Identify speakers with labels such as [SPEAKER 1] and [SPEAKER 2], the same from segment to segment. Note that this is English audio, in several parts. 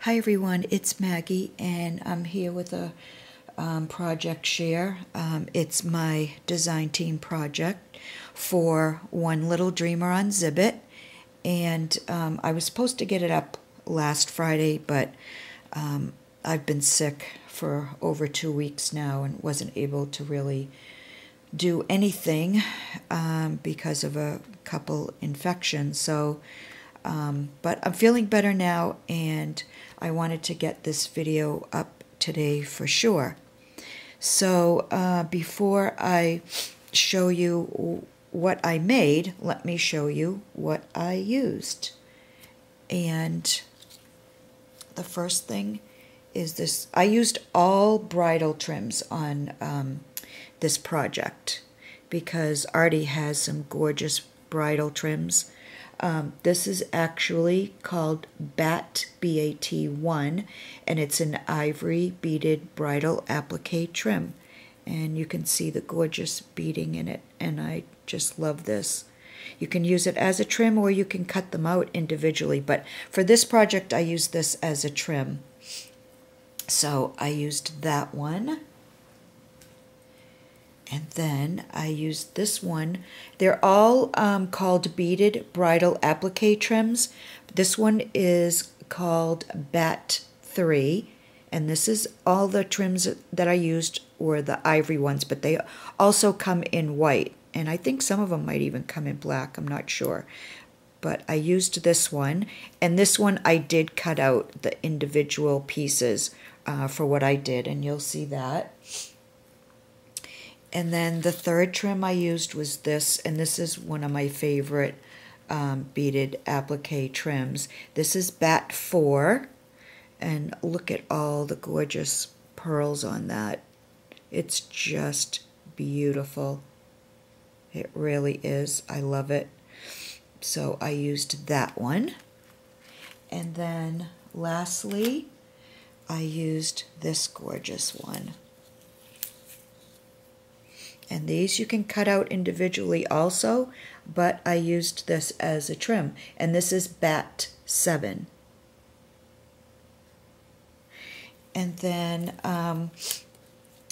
[SPEAKER 1] Hi everyone, it's Maggie and I'm here with a project share. It's my design team project for One Little Dreamer on Zibbit, and I was supposed to get it up last Friday, but I've been sick for over 2 weeks now and wasn't able to really do anything because of a couple infections. But I'm feeling better now, and I wanted to get this video up today for sure. So before I show you what I made, let me show you what I used. And the first thing is this. I used all bridal trims on this project because Artie has some gorgeous bridal trims. This is actually called BAT1, and it's an ivory beaded bridal applique trim. And you can see the gorgeous beading in it, and I just love this. You can use it as a trim or you can cut them out individually, but for this project I used this as a trim. So I used that one. And then I used this one. They're all called beaded bridal applique trims. This one is called BAT3. And this is all the trims that I used were the ivory ones, but they also come in white. And I think some of them might even come in black. I'm not sure. But I used this one. And this one I did cut out the individual pieces for what I did. And you'll see that. And then the third trim I used was this, and this is one of my favorite beaded applique trims. This is BAT4, and look at all the gorgeous pearls on that. It's just beautiful. It really is. I love it. So I used that one. And then lastly, I used this gorgeous one. And these you can cut out individually also, but I used this as a trim. And this is BAT7. And then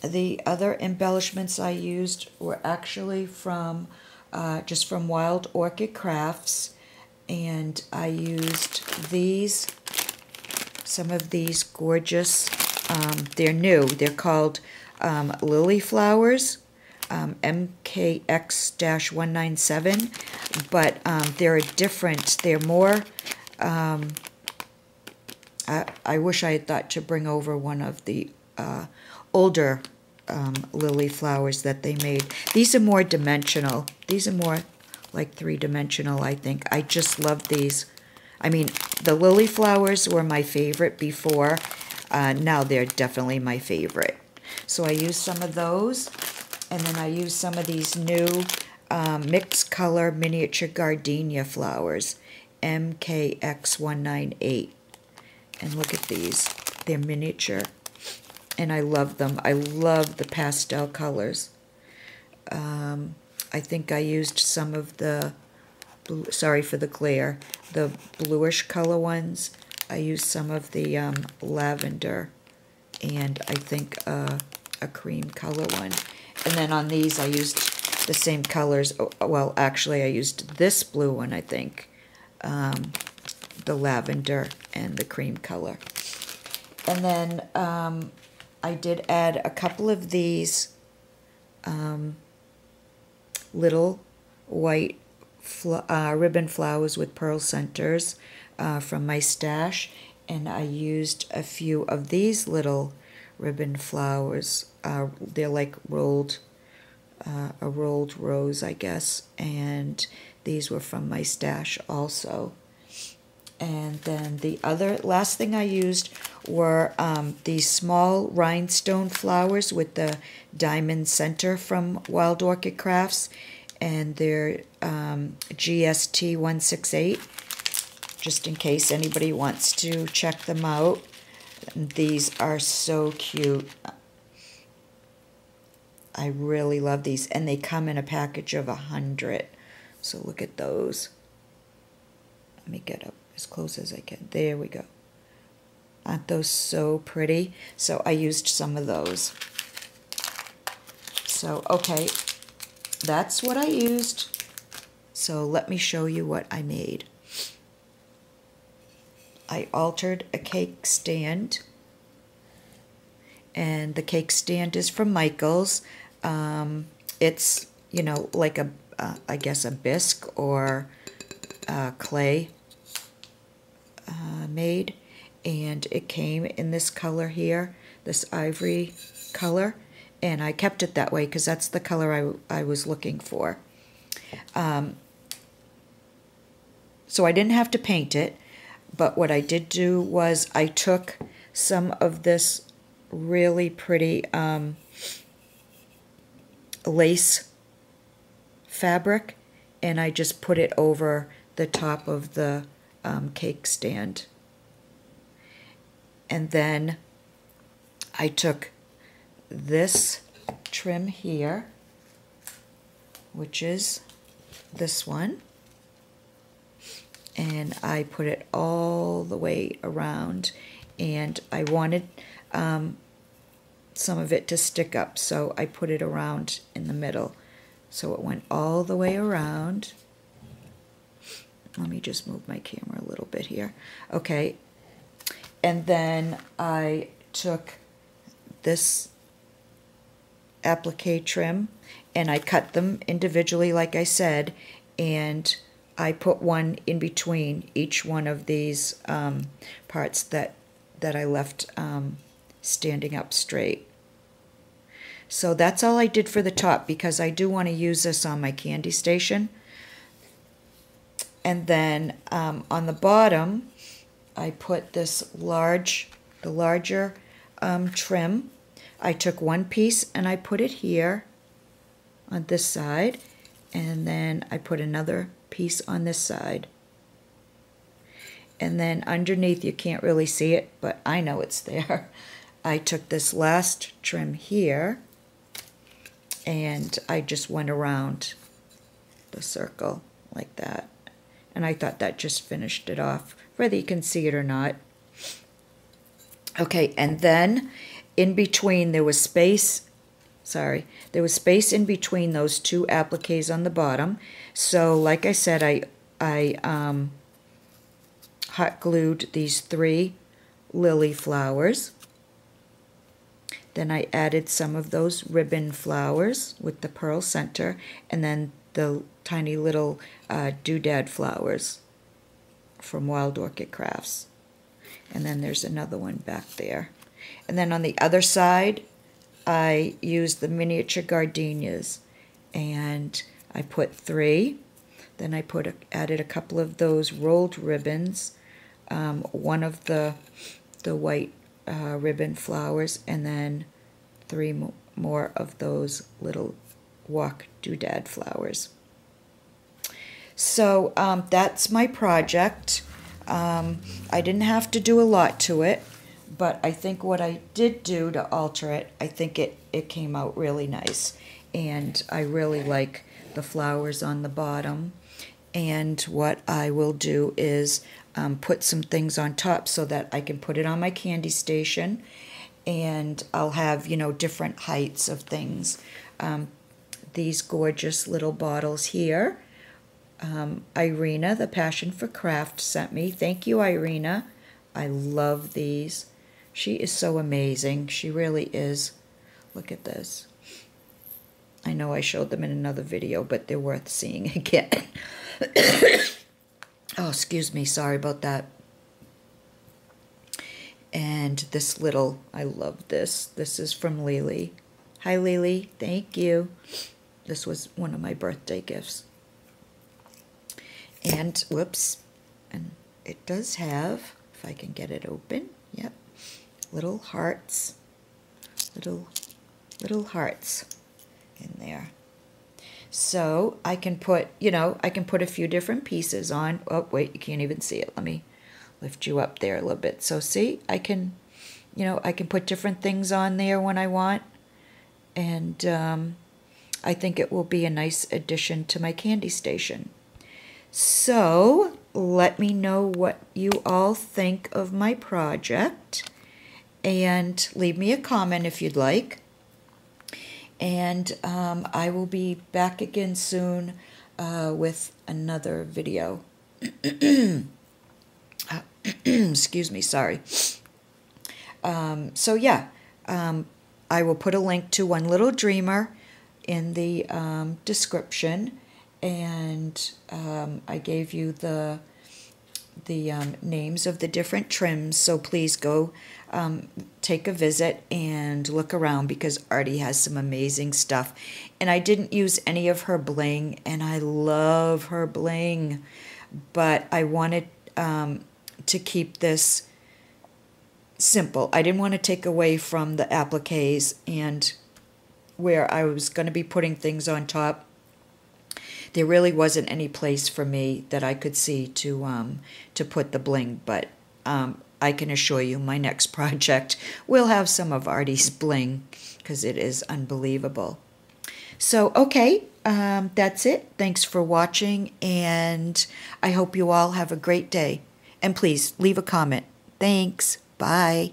[SPEAKER 1] the other embellishments I used were actually from just from Wild Orchid Crafts. And I used these, some of these gorgeous, they're new. They're called lily flowers. MKX-197, but they're different. They're more, I wish I had thought to bring over one of the older lily flowers that they made. These are more dimensional. These are more like three-dimensional, I think. I just love these. I mean, the lily flowers were my favorite before. Now they're definitely my favorite. So I used some of those. And then I used some of these new mixed color miniature gardenia flowers, MKX-198. And look at these. They're miniature. And I love them. I love the pastel colors. I think I used some of the, sorry for the glare, the bluish color ones. I used some of the lavender and I think a cream color one. And then on these, I used the same colors. Well, actually, I used this blue one, I think. The lavender and the cream color. And then I did add a couple of these little white ribbon flowers with pearl centers from my stash. And I used a few of these little ribbon flowers. They're like rolled, a rolled rose, I guess, and these were from my stash also. And then the last thing I used were these small rhinestone flowers with the diamond center from Wild Orchid Crafts, and they're GST 168, just in case anybody wants to check them out. These are so cute. I really love these, and they come in a package of 100. So look at those. Let me get up as close as I can. There we go. Aren't those so pretty? So I used some of those. So, okay, that's what I used. So let me show you what I made. I altered a cake stand, and the cake stand is from Michael's. It's, you know, like a, I guess a bisque or clay made, and it came in this color here, this ivory color, and I kept it that way because that's the color I was looking for. So I didn't have to paint it, but what I did do was I took some of this really pretty lace fabric, and I just put it over the top of the cake stand. And then I took this trim here, which is this one, and I put it all the way around, and I wanted some of it to stick up, so I put it around in the middle. So it went all the way around. Let me just move my camera a little bit here. Okay, and then I took this applique trim and I cut them individually like I said, and I put one in between each one of these parts that I left standing up straight. So that's all I did for the top, because I do want to use this on my candy station. And then on the bottom, I put this the larger trim. I took one piece and I put it here on this side, and then I put another piece on this side. And then underneath, you can't really see it, but I know it's there. I took this last trim here, and I just went around the circle like that. And I thought that just finished it off, whether you can see it or not. Okay, and then in between there was space, there was space in between those two appliques on the bottom. So like I said, I hot glued these 3 lily flowers. Then I added some of those ribbon flowers with the pearl center, and then the tiny little doodad flowers from Wild Orchid Crafts. And then there's another one back there. And then on the other side, I used the miniature gardenias, and I put 3. Then I added a couple of those rolled ribbons, one of the white ribbon flowers, and then 3 more of those little walk doodad flowers. So that's my project. I didn't have to do a lot to it, but I think what I did do to alter it, I think it came out really nice. And I really like the flowers on the bottom. And what I will do is put some things on top so that I can put it on my candy station, and I'll have, you know, different heights of things. These gorgeous little bottles here, Irina, the Passion for Craft, sent me. Thank you, Irina. I love these. She is so amazing. She really is. Look at this. I know I showed them in another video, but they're worth seeing again. Oh, excuse me. Sorry about that. And this little, I love this. This is from Lily. Hi, Lily. Thank you. This was one of my birthday gifts. And, whoops, and it does have, if I can get it open, yep, little hearts, little hearts in there. So I can put, you know, I can put a few different pieces on. Oh, wait, you can't even see it. Let me lift you up there a little bit. So see, I can, you know, I can put different things on there when I want. And I think it will be a nice addition to my candy station. So let me know what you all think of my project, and leave me a comment if you'd like. And I will be back again soon with another video. Excuse me, sorry. So yeah, I will put a link to One Little Dreamer in the description, and I gave you the names of the different trims, so please go take a visit and look around, because Artie has some amazing stuff. And I didn't use any of her bling, and I love her bling, but I wanted to keep this simple. I didn't want to take away from the appliques, and where I was going to be putting things on top, there really wasn't any place for me that I could see to put the bling. But I can assure you my next project will have some of Artie's bling, because it is unbelievable. So, okay, that's it. Thanks for watching, and I hope you all have a great day. And please leave a comment. Thanks. Bye.